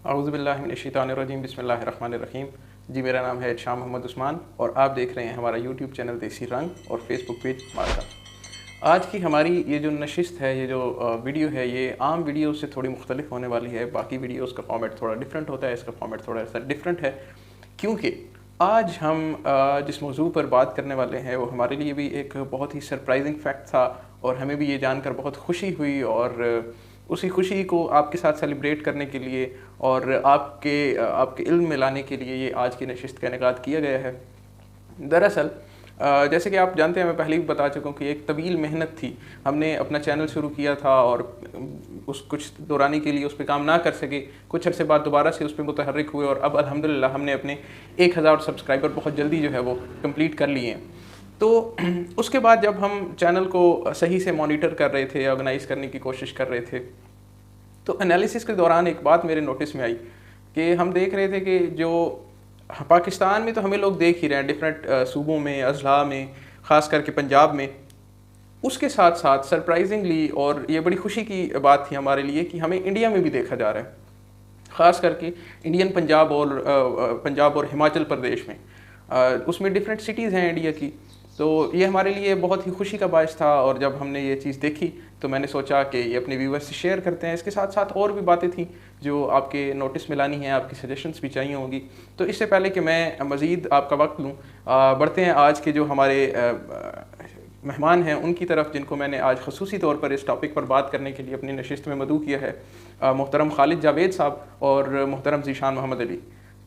औज़ुबिल्लाहिमिनश्शैतानिर्रजीम बिस्मिल्लाहिर्रहमानिर्रहीम। जी, मेरा नाम है शाह मोहम्मद उस्मान और आप देख रहे हैं हमारा यूट्यूब चैनल देसी रंग और फेसबुक पेज मार्का। आज की हमारी ये जो नशिस्त है, ये जो वीडियो है, ये आम वीडियो से थोड़ी मुख्तलिफ होने वाली है। बाकी वीडियोज़ का फॉर्मेट थोड़ा डिफरेंट होता है, इसका फॉर्मेट थोड़ा सा डिफरेंट है, क्योंकि आज हम जिस मौजू पर बात करने वाले हैं वो हमारे लिए भी एक बहुत ही सरप्राइजिंग फैक्ट था और हमें भी ये जानकर बहुत खुशी हुई और उसी खुशी को आपके साथ सेलिब्रेट करने के लिए और आपके इल्म में लाने के लिए ये आज की नशिस्त का इनेकाद किया गया है। दरअसल जैसे कि आप जानते हैं, मैं पहले भी बता चुका हूँ कि एक तवील मेहनत थी। हमने अपना चैनल शुरू किया था और उस कुछ दौरानी के लिए उस पर काम ना कर सके, कुछ अरसे बाद दोबारा से उस पर मुतहर्रिक हुए और अब अल्हम्दुलिल्लाह हमने अपने 1000 सब्सक्राइबर बहुत जल्दी जो है वो कंप्लीट कर लिए हैं। तो उसके बाद जब हम चैनल को सही से मॉनिटर कर रहे थे, ऑर्गेनाइज़ करने की कोशिश कर रहे थे, तो एनालिसिस के दौरान एक बात मेरे नोटिस में आई कि हम देख रहे थे कि जो पाकिस्तान में तो हमें लोग देख ही रहे हैं डिफरेंट सूबों में, अजला में, ख़ास करके पंजाब में। उसके साथ साथ सरप्राइजिंगली, और ये बड़ी खुशी की बात थी हमारे लिए, कि हमें इंडिया में भी देखा जा रहा है, ख़ास करके इंडियन पंजाब और हिमाचल प्रदेश में। उसमें डिफरेंट सिटीज़ हैं इंडिया की, तो ये हमारे लिए बहुत ही खुशी का बायस था। और जब हमने ये चीज़ देखी तो मैंने सोचा कि ये अपने व्यूवर्स से शेयर करते हैं। इसके साथ साथ और भी बातें थी जो आपके नोटिस में लानी है, आपकी सजेशंस भी चाहिए होंगी। तो इससे पहले कि मैं मज़ीद आपका वक्त लूँ, बढ़ते हैं आज के जो हमारे मेहमान हैं उनकी तरफ, जिनको मैंने आज ख़ुसूसी तौर पर इस टॉपिक पर बात करने के लिए अपनी नशिस्त में मदऊ किया है, मोहतरम खालिद जावेद साहब और मोहतरम ज़ीशान मोहम्मद अली।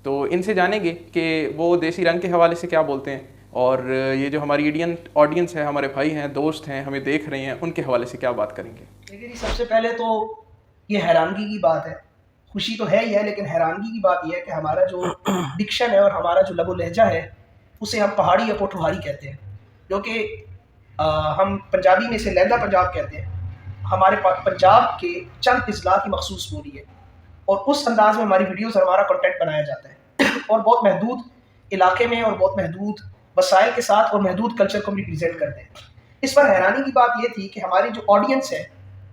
तो इनसे जानेंगे कि वो देसी रंग के हवाले से क्या बोलते हैं और ये जो हमारी इंडियन ऑडियंस है, हमारे भाई हैं, दोस्त हैं, हमें देख रहे हैं, उनके हवाले से क्या बात करेंगे। देखिए जी, सबसे पहले तो ये हैरानगी की बात है। खुशी तो है ही है, लेकिन हैरानगी की बात यह है कि हमारा जो डिक्शन है और हमारा जो लबो लहजा है उसे हम पहाड़ी या पोठोहारी कहते हैं, जो कि हम पंजाबी में इसे लहंदा पंजाब कहते हैं। हमारे पंजाब के चंद अजला की मखसूस बोली है और उस अंदाज में हमारी वीडियोज़ और हमारा कंटेंट बनाया जाता है और बहुत महदूद इलाके में और बहुत महदूद वसाइल के साथ और महदूद कल्चर को रिप्रेजेंट करते हैं। इस पर हैरानी की बात यह थी कि हमारी जो ऑडियंस है,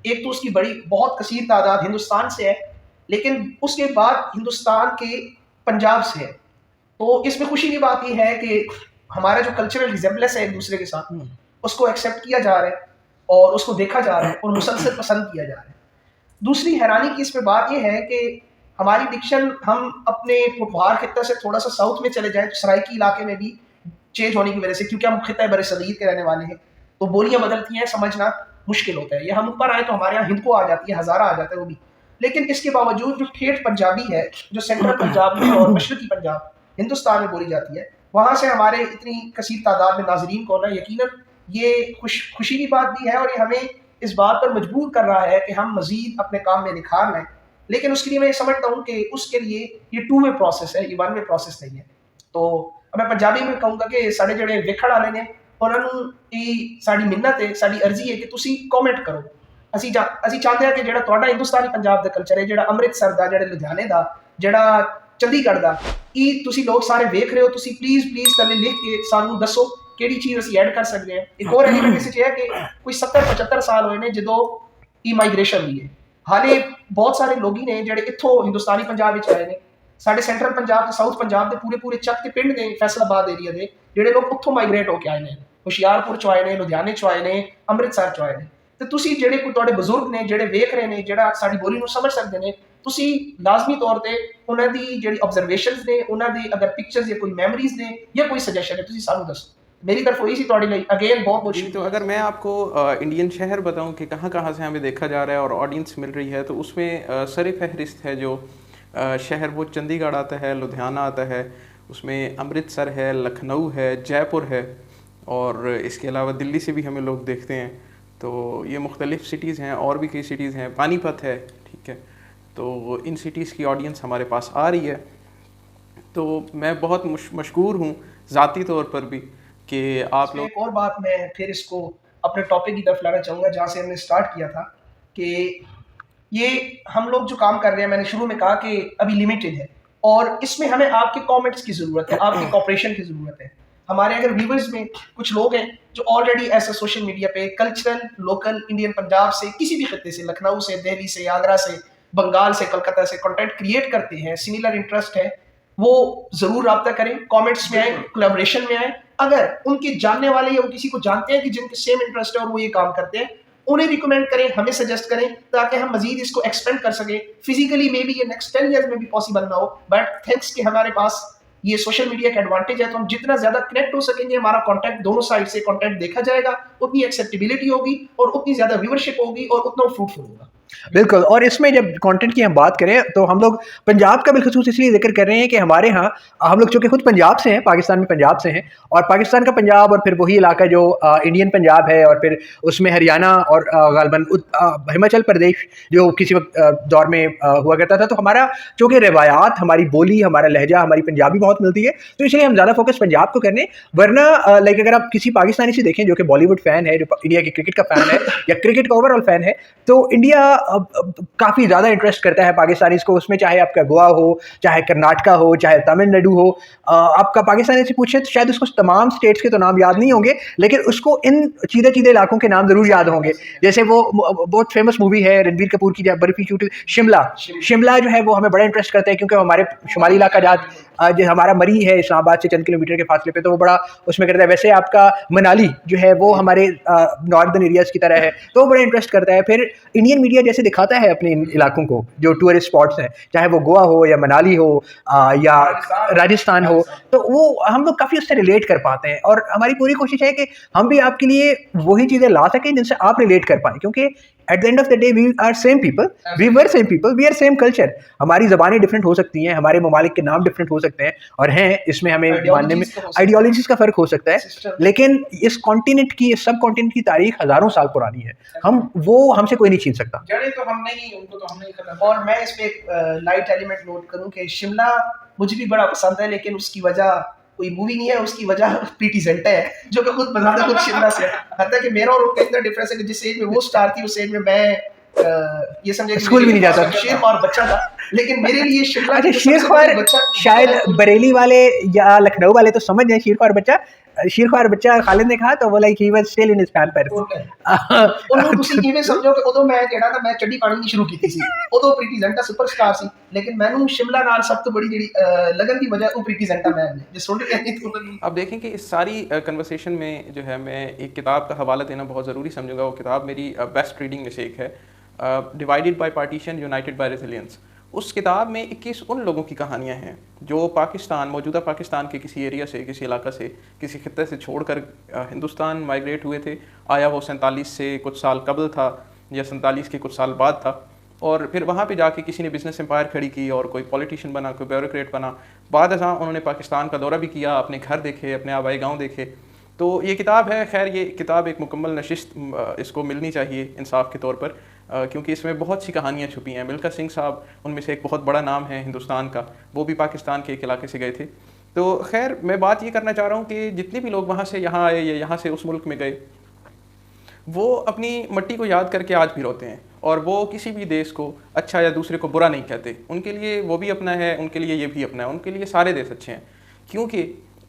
एक तो उसकी बड़ी बहुत कसीर तादाद हिंदुस्तान से है, लेकिन उसके बाद हिंदुस्तान के पंजाब से है। तो इसमें खुशी की बात यह है कि हमारा जो कल्चरल रिजेम्बलेंस है एक दूसरे के साथ, उसको एक्सेप्ट किया जा रहा है और उसको देखा जा रहा है और मुसलसल पसंद किया जा रहा है। दूसरी हैरानी की इसमें बात यह है कि हमारी डिक्शन, हम अपने पुरवार खित्ता से थोड़ा सा साउथ में चले जाएं तो सराइकी इलाके में भी चेंज होने की वजह से, क्योंकि हम खित्ता बरसगीर के रहने वाले हैं, तो बोलियां बदलती हैं, समझना मुश्किल होता है। या हम ऊपर आए तो हमारे यहाँ हिंदको आ जाती है, हज़ारा आ जाता है वो भी। लेकिन इसके बावजूद जो ठेठ पंजाबी है, जो सेंट्रल पंजाब में और मशरकी पंजाब हिंदुस्तान में बोली जाती है, वहाँ से हमारे इतनी कसीर तादाद में नाजरीन को होना यकीनन ये खुशी की बात भी है और ये हमें इस बात पर मजबूर कर रहा है कि हम मजीद अपने काम में निखार लाएं। लेकिन उसके लिए मैं ये समझता हूँ कि उसके लिए ये 2 वे प्रोसेस है, ये 1 वे प्रोसेस नहीं है। तो मैं पंजाबी में कहूँगा कि साढ़े ਜਿਹੜੇ ਵੇਖਣ ਵਾਲੇ ਨੇ ਉਹਨਾਂ ਨੂੰ ਇਹ ਸਾਡੀ ਮਿੰਨਤ ਹੈ, ਸਾਡੀ ਅਰਜ਼ੀ ਹੈ ਕਿ ਤੁਸੀਂ ਕਮੈਂਟ ਕਰੋ। ਅਸੀਂ ਚਾਹੁੰਦੇ ਹਾਂ ਕਿ ਜਿਹੜਾ ਤੁਹਾਡਾ ਹਿੰਦੁਸਤਾਨੀ ਪੰਜਾਬ ਦਾ ਕਲਚਰ ਹੈ, ਜਿਹੜਾ ਅੰਮ੍ਰਿਤਸਰ ਦਾ, ਜਿਹੜਾ ਲੁਧਿਆਣੇ ਦਾ, ਜਿਹੜਾ ਚੰਡੀਗੜ੍ਹ ਦਾ, ਇਹ ਤੁਸੀਂ ਲੋਕ ਸਾਰੇ ਵੇਖ ਰਹੇ ਹੋ, ਤੁਸੀਂ ਪਲੀਜ਼ ਥੱਲੇ ਲਿਖ ਕੇ ਸਾਨੂੰ ਦੱਸੋ ਕਿਹੜੀ ਚੀਜ਼ ਅਸੀਂ ਐਡ ਕਰ ਸਕਦੇ ਹਾਂ। ਇੱਕ ਹੋਰ ਐਲੀਮੈਂਟ ਇਸ 'ਚ ਹੈ ਕਿ ਕੋਈ 70-75 ਸਾਲ ਹੋਏ ਨੇ ਜਦੋਂ ਇਹ ਮਾਈਗ੍ਰੇਸ਼ਨ ਹੋਈ ਹੈ। ਹਾਲੇ ਬਹੁਤ ਸਾਰੇ ਲੋਕੀ ਨੇ ਜਿਹੜੇ ਇੱਥੋਂ ਹਿੰਦੁਸਤਾਨੀ ਪੰਜਾਬ ਵਿੱਚ ਆਏ ਨੇ, ਸਾਡੇ ਸੈਂਟਰਲ ਪੰਜਾਬ ਤੇ ਸਾਊਥ ਪੰਜਾਬ ਦੇ ਪੂਰੇ ਚੱਕ ਦੇ ਪਿੰਡ ਨੇ, ਫੈਸਲਾਬਾਦ ਏਰੀਆ ਦੇ, ਜਿਹੜੇ ਲੋਕ ਉੱਥੋਂ ਮਾਈਗ੍ਰੇਟ ਹੋ ਕੇ ਆਏ ਨੇ, ਹੁਸ਼ਿਆਰਪੁਰ ਚੋਂ ਆਏ ਨੇ, ਲੁਧਿਆਣੇ ਚੋਂ ਆਏ ਨੇ, ਅੰਮ੍ਰਿਤਸਰ ਚੋਂ ਆਏ ਨੇ। ਤੇ ਤੁਸੀਂ ਜਿਹੜੇ ਕੋਈ ਤੁਹਾਡੇ ਬਜ਼ੁਰਗ ਨੇ ਜਿਹੜੇ ਵੇਖ ਰਹੇ ਨੇ, ਜਿਹੜਾ ਸਾਡੀ ਬੋਲੀ ਨੂੰ ਸਮਝ ਸਕਦੇ ਨੇ, ਤੁਸੀਂ ਲਾਜ਼ਮੀ ਤੌਰ ਤੇ ਉਹਨਾਂ ਦੀ ਜਿਹੜੀ ਆਬਜ਼ਰਵੇਸ਼ਨਸ ਨੇ, ਉਹਨਾਂ ਦੀ ਅਗਰ ਪਿਕਚਰਸ ਜਾਂ ਕੋਈ ਮੈਮਰੀਜ਼ ਨੇ ਜਾਂ ਕੋਈ ਸਜੈਸ਼ਨ है, ਤੁਸੀਂ ਸਾਨੂੰ ਦੱਸੋ। मेरी तरफ वही सी थोड़ी नहीं, अगेन बहुत बहुत। तो अगर मैं आपको इंडियन शहर बताऊं कि कहाँ कहाँ से हमें देखा जा रहा है और ऑडियंस मिल रही है, तो उसमें सर फहरिस्त है जो शहर, वो चंडीगढ़ आता है, लुधियाना आता है, उसमें अमृतसर है, लखनऊ है, जयपुर है और इसके अलावा दिल्ली से भी हमें लोग देखते हैं। तो ये मुख्तलिफ़ सिटीज़ हैं और भी कई सिटीज़ हैं, पानीपत है, ठीक है। तो इन सिटीज़ की ऑडियंस हमारे पास आ रही है। तो मैं बहुत मशकूर हूँ ज़ाती तौर पर भी कि आप लोग। एक और बात मैं फिर इसको अपने टॉपिक की तरफ लाना चाहूँगा जहाँ से हमने स्टार्ट किया था, कि ये हम लोग जो काम कर रहे हैं, मैंने शुरू में कहा कि अभी लिमिटेड है और इसमें हमें आपके कमेंट्स की ज़रूरत है, आपके कॉपरेशन की ज़रूरत है। हमारे अगर व्यूवर्स में कुछ लोग हैं जो ऑलरेडी ऐसे सोशल मीडिया पे कल्चरल लोकल इंडियन पंजाब से, किसी भी खत्ते से, लखनऊ से, दिल्ली से, आगरा से, बंगाल से, कलकत्ता से कंटेंट क्रिएट करते हैं, सिमिलर इंटरेस्ट है, वो ज़रूर राब्ता करें, कमेंट्स में आए, कोलैबोरेशन में आए। अगर उनके जानने वाले या वो किसी को जानते हैं कि जिनके सेम इंटरेस्ट है और वो ये काम करते हैं, उन्हें रिकमेंड करें, हमें सजेस्ट करें, ताकि हम मजीद इसको एक्सपेंड कर सकें। फिजिकली मे बी ये नेक्स्ट 10 ईयर्स में भी पॉसिबल ना हो, बट थैंक्स कि हमारे पास ये सोशल मीडिया का एडवांटेज है, तो हम जितना ज्यादा कनेक्ट हो सकेंगे, हमारा कंटेंट दोनों साइड से कंटेंट देखा जाएगा, उतनी एक्सेप्टेबिलिटी होगी और उतनी ज्यादा व्यूअरशिप होगी और उतना फ्रूटफुल होगा। बिल्कुल। और इसमें जब कंटेंट की हम बात करें तो हम लोग पंजाब का बिलखसूस इसलिए जिक्र कर रहे हैं कि हमारे यहाँ हम लोग चूँकि खुद पंजाब से हैं, पाकिस्तान में पंजाब से हैं, और पाकिस्तान का पंजाब और फिर वही इलाका जो इंडियन पंजाब है, और फिर उसमें हरियाणा और गालबन हिमाचल प्रदेश जो किसी वक्त दौर में हुआ करता था। तो हमारा चूँकि रवायात, हमारी बोली, हमारा लहजा, हमारी पंजाबी बहुत मिलती है, तो इसलिए हम ज़्यादा फोकस पंजाब को करने। वरना लाइक अगर आप किसी पाकिस्तानी से देखें जो कि बॉलीवुड फ़ैन है, जो इंडिया के क्रिकेट का फ़ैन है या क्रिकेट का ओवरऑल फ़ैन है, तो इंडिया काफ़ी ज़्यादा इंटरेस्ट करता है पाकिस्तानीज़ को। उसमें चाहे आपका गोवा हो, चाहे कर्नाटका हो, चाहे तमिलनाडु हो, आपका पाकिस्तानी से पूछे तो शायद उसको तमाम स्टेट्स के तो नाम याद नहीं होंगे, लेकिन उसको इन चीदे चीदे इलाकों के नाम ज़रूर याद होंगे। जैसे वो बहुत फेमस मूवी है रणबीर कपूर की, जब बर्फी शूट, शिमला। शिमला जो है वो हमें बड़ा इंटरेस्ट करता है, क्योंकि हमारे शुमाली इलाका जात जो हमारा मरी है इस्लामाबाद से चंद किलोमीटर के फासले पे, तो वो बड़ा उसमें करता है। वैसे आपका मनाली जो है वो हमारे नॉर्दर्न एरियाज़ की तरह है, तो वो बड़ा इंटरेस्ट करता है। फिर इंडियन मीडिया जैसे दिखाता है अपने इन इलाकों को, जो टूरिस्ट स्पॉट्स हैं, चाहे वो गोवा हो या मनाली हो या राजस्थान हो, तो वो हम लोग काफ़ी उससे रिलेट कर पाते हैं। और हमारी पूरी कोशिश है कि हम भी आपके लिए वही चीज़ें ला सकें जिनसे आप रिलेट कर पाएँ, क्योंकि at the end of the day we are same people, we were same people, we are same culture. हमारी ज़बानें डिफरेंट हो सकती हैं, हमारे ममालिक के नाम डिफरेंट हो सकते हैं, और हैं इसमें हमें मानने में आइडियोलॉजीज़ का फ़र्क हो सकता है, लेकिन इस कॉन्टिनेंट की, इस सब कॉन्टिनेंट की तारीख हज़ारों साल पुरानी है। हम वो हमसे कोई नहीं छीन सकता। जड़ें तो हम नहीं, उनको तो हम नहीं खत्म। और मैं इस पे एक लाइट एलिमेंट नोट करूं कि शिमला मुझे भी बड़ा पसंद है, लेकिन उसकी वजह कोई मूवी नहीं है, उसकी वजह प्रीति जिंटा है, जो कि खुद बताता खुद शिमला से है। हत्ता कि मेरा और उनका इतना डिफरेंस है कि जिस एज में वो स्टार थी, उस एज में मैं ये समझे स्कूल भी नहीं जाता, शेरख्वार बच्चा था, लेकिन मेरे लिए शिमला। अच्छा, शेरख्वार शायद बरेली वाले या लखनऊ वाले तो समझ जाए शेरख्वार बच्चा खालिद ने कहा, तो वो like he was still in his Pampers. ਉਹਨੂੰ ਤੁਸੀਂ ਕਿਵੇਂ ਸਮਝੋ ਕਿ ਉਦੋਂ ਮੈਂ ਜਿਹੜਾ ਨਾ ਮੈਂ ਚੱਡੀ ਪਾਣੀ ਨਹੀਂ ਸ਼ੁਰੂ ਕੀਤੀ ਸੀ, ਉਦੋਂ ਪ੍ਰੀਤੀ ਜ਼ਿੰਟਾ ਸੁਪਰਸਟਾਰ ਸੀ, ਲੇਕਿਨ ਮੈਨੂੰ शिमला ਨਾਲ ਸਭ ਤੋਂ ਬੜੀ ਜਿਹੜੀ लगन ਦੀ वजह ਉਹ ਪ੍ਰੀति जिंटा मैम ने जो सुन रहे हैं। आप देखें कि इस सारी कन्वर्सेशन में जो है मैं एक किताब का हवाला देना बहुत ज़रूरी समझूंगा। वो किताब मेरी बेस्ट रीडिंग में से एक है, divided by partition united by resilience. उस किताब में 21 उन लोगों की कहानियाँ हैं जो पाकिस्तान, मौजूदा पाकिस्तान के किसी एरिया से, किसी इलाका से, किसी खित्ते से छोड़कर हिंदुस्तान माइग्रेट हुए थे। आया वो 47 से कुछ साल कबल था या 47 के कुछ साल बाद था, और फिर वहाँ पे जाके किसी ने बिज़नेस एम्पायर खड़ी की और कोई पॉलिटिशियन बना, कोई ब्यूरोक्रेट बना। बाद अज़ां उन्होंने पाकिस्तान का दौरा भी किया, अपने घर देखे, अपने आबाई गाँव देखे। तो ये किताब है, खैर ये किताब एक मुकम्मल नशिस्त इसको मिलनी चाहिए इंसाफ के तौर पर, क्योंकि इसमें बहुत सी कहानियाँ छुपी हैं। मिल्खा सिंह साहब उनमें से एक बहुत बड़ा नाम है हिंदुस्तान का, वो भी पाकिस्तान के एक इलाके से गए थे। तो खैर मैं बात ये करना चाह रहा हूँ कि जितने भी लोग वहाँ से यहाँ आए या यहाँ से उस मुल्क में गए, वो अपनी मिट्टी को याद करके आज भी रोते हैं, और वो किसी भी देश को अच्छा या दूसरे को बुरा नहीं कहते। उनके लिए वो भी अपना है, उनके लिए ये भी अपना है, उनके लिए सारे देश अच्छे हैं, क्योंकि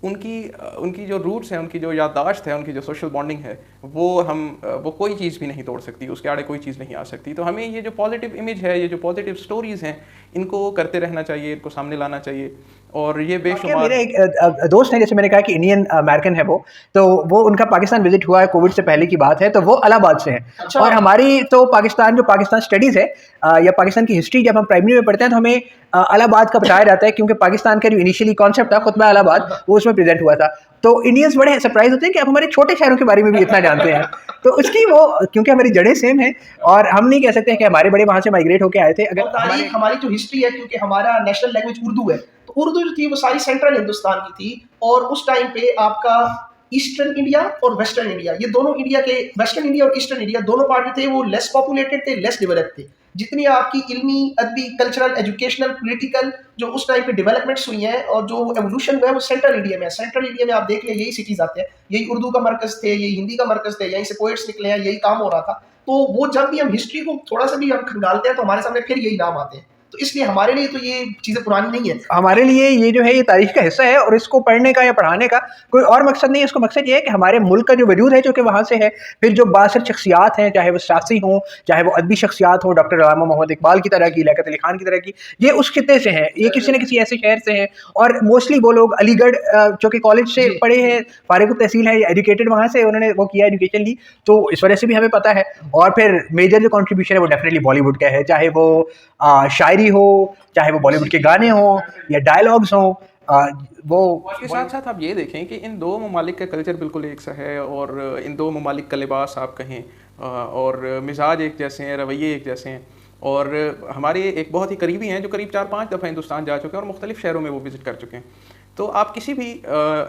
उनकी जो रूट्स हैं, उनकी जो याददाश्त है, उनकी जो सोशल बॉन्डिंग है, वो कोई चीज़ भी नहीं तोड़ सकती, उसके आड़े कोई चीज़ नहीं आ सकती। तो हमें ये जो पॉजिटिव इमेज है, ये जो पॉजिटिव स्टोरीज़ हैं, इनको करते रहना चाहिए, इनको सामने लाना चाहिए। और ये बेशुमार मेरे एक दोस्त हैं, जैसे मैंने कहा कि इंडियन अमेरिकन है वो, तो वो उनका पाकिस्तान विजिट हुआ है, कोविड से पहले की बात है, तो वो इलाहाबाद से हैं। अच्छा। और हमारी तो पाकिस्तान स्टडीज़ है या पाकिस्तान की हिस्ट्री जब हम प्राइमरी में पढ़ते हैं तो हमें इलाहाबाद का बताया जाता है, क्योंकि पाकिस्तान का जो इनिशियली कॉन्सेप्ट था खुतबा इलाहाबाद, वो उसमें प्रेजेंट हुआ था। तो इंडियंस बड़े सरप्राइज होते हैं कि आप हमारे छोटे शहरों के बारे में भी इतना जानते हैं। तो उसकी वो, क्योंकि हमारी जड़ें सेम हैं, और हम नहीं कह सकते कि हमारे बड़े वहाँ से माइग्रेट होकर आए थे। अगर हमारी जो हिस्ट्री है, क्योंकि हमारा नेशनल लैंग्वेज उर्दू है, तो उर्दू जो थी वो सारी सेंट्रल हिंदुस्तान की थी, और उस टाइम पे आपका ईस्टर्न इंडिया और वेस्टर्न इंडिया, ये दोनों इंडिया के, वेस्टर्न इंडिया और ईस्टर्न इंडिया दोनों पार्ट थे, वो लेस पॉपुलेटेड थे, लेस डेवलप्ड थे। जितनी आपकी इल्मी, अदबी, कल्चरल, एजुकेशनल, पॉलिटिकल जो उस टाइम पे डेवलपमेंट्स हुई हैं और जो एवोल्यूशन हुआ है, वो सेंट्रल इंडिया में है। सेंट्रल इंडिया में आप देख लें, यही सिटीज़ आते हैं, यही उर्दू का मरकज़ थे, यही हिंदी का मरकज़ थे, यहीं से पोएट्स निकले हैं, यही काम हो रहा था। तो वो जब भी हम हिस्ट्री को थोड़ा सा भी हम खंगालते हैं तो हमारे सामने फिर यही नाम आते हैं। तो इसलिए हमारे लिए तो ये चीज़ें पुरानी नहीं है। हमारे लिए ये जो है ये तारीख का हिस्सा है, और इसको पढ़ने का या पढ़ाने का कोई और मकसद नहीं है। इसको मकसद ये है कि हमारे मुल्क का जो वजूद है जो कि वहाँ से है, फिर जो बासर शख्सियात हैं, चाहे वो सियासी हों, चाहे वो अदबी शख्सियात हों, डॉक्टर अल्लामा मोहम्मद इकबाल की तरह की, लियाकत अली खान की तरह की, ये उस खिते से हैं, ये किसी न किसी ऐसे शहर से हैं। और मोस्टली वो लोग अलीगढ़ जो कि कॉलेज से पढ़े हैं, फारिग तहसील है, एजुकेटेड वहाँ से उन्होंने वो किया एजुकेशन ली, तो इस वजह से भी हमें पता है। और फिर मेजर जो कॉन्ट्रीब्यूशन है वो डेफिनेटली बॉलीवुड का है, चाहे वो शायरी हो, चाहे वो बॉलीवुड के गाने हों या डायलॉग्स हों, वो उसके साथ साथ आप ये देखें कि इन दो ममालिक का कल्चर बिल्कुल एक सा है, और इन दो ममालिक का लिबास आप कहें, और मिजाज एक जैसे हैं, रवैये एक जैसे हैं। और हमारे एक बहुत ही करीबी हैं जो करीब 4-5 दफ़ा हिंदुस्तान जा चुके हैं और मुख्तलिफ शहरों में वो विज़िट कर चुके हैं। तो आप किसी भी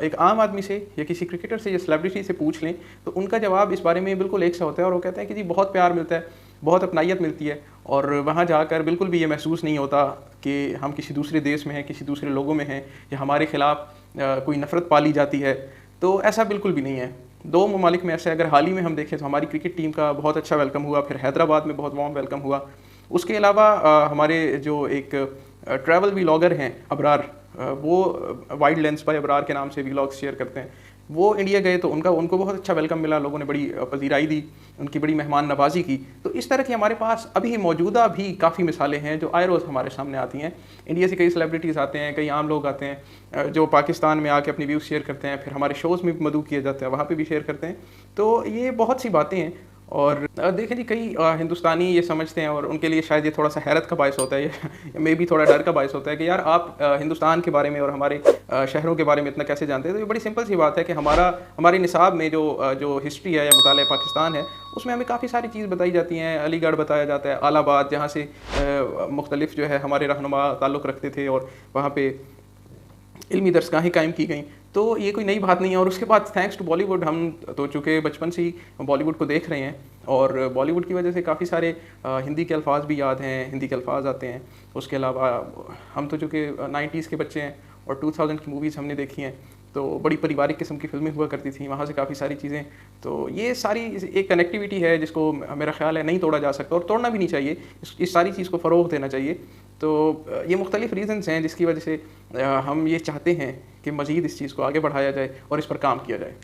एक आम आदमी से या किसी क्रिकेटर से या सेलिब्रिटी से पूछ लें तो उनका जवाब इस बारे में बिल्कुल एक सा होता है, और वो कहते हैं कि जी बहुत प्यार मिलता है, बहुत अपनाइयत मिलती है, और वहाँ जाकर बिल्कुल भी ये महसूस नहीं होता कि हम किसी दूसरे देश में हैं, किसी दूसरे लोगों में हैं, या हमारे ख़िलाफ़ कोई नफ़रत पाली जाती है। तो ऐसा बिल्कुल भी नहीं है। दो ममालिक में ऐसे अगर हाल ही में हम देखें तो हमारी क्रिकेट टीम का बहुत अच्छा वेलकम हुआ, फिर हैदराबाद में बहुत वार्म वेलकम हुआ। उसके अलावा हमारे जो एक ट्रैवल व्लॉगर हैं अबरार, वो वाइड लेंस बाय अबरार के नाम से व्लॉग्स शेयर करते हैं, वो इंडिया गए तो उनको बहुत अच्छा वेलकम मिला, लोगों ने बड़ी पजीराई दी, उनकी बड़ी मेहमान नवाजी की। तो इस तरह की हमारे पास अभी मौजूदा भी काफ़ी मिसालें हैं जो आए रोज़ हमारे सामने आती हैं। इंडिया से कई सेलिब्रिटीज़ आते हैं, कई आम लोग आते हैं जो पाकिस्तान में आके अपनी व्यूज़ शेयर करते हैं, फिर हमारे शोज़ में भी मदऊ किया जाता है, वहाँ पर भी शेयर करते हैं। तो ये बहुत सी बातें हैं। और देखें जी, कई हिंदुस्तानी ये समझते हैं, और उनके लिए शायद ये थोड़ा सा हैरत का बायस होता है, ये मे भी थोड़ा डर का बायस होता है कि यार आप हिंदुस्तान के बारे में और हमारे शहरों के बारे में इतना कैसे जानते हैं। तो ये बड़ी सिंपल सी बात है कि हमारे निसाब में जो हिस्ट्री है या मुताले पाकिस्तान है, उसमें हमें काफ़ी सारी चीज़ बताई जाती हैं। अलीगढ़ बताया जाता है, आलाबाद जहाँ से मुख्तलिफ जो है हमारे रहनुमा ताल्लुक़ रखते थे, और वहाँ पर इल्मी दरसगाहें कायम की गई। तो ये कोई नई बात नहीं है। और उसके बाद थैंक्स टू बॉलीवुड, हम तो चूँकि बचपन से ही बॉलीवुड को देख रहे हैं, और बॉलीवुड की वजह से काफ़ी सारे हिंदी के अल्फाज भी याद हैं, हिंदी के अल्फाज आते हैं। उसके अलावा हम तो चूँकि 90s के बच्चे हैं और 2000 की मूवीज़ हमने देखी हैं, तो बड़ी पारिवारिक किस्म की फ़िल्में हुआ करती थी, वहाँ से काफ़ी सारी चीज़ें। तो ये सारी एक कनेक्टिविटी है जिसको मेरा ख़्याल है नहीं तोड़ा जा सकता, और तोड़ना भी नहीं चाहिए। इस सारी चीज़ को फ़रोग़ देना चाहिए। तो ये मुख्तलिफ़ रीज़न्स हैं जिसकी वजह से हम ये चाहते हैं कि मज़ीद इस चीज़ को आगे बढ़ाया जाए और इस पर काम किया जाए।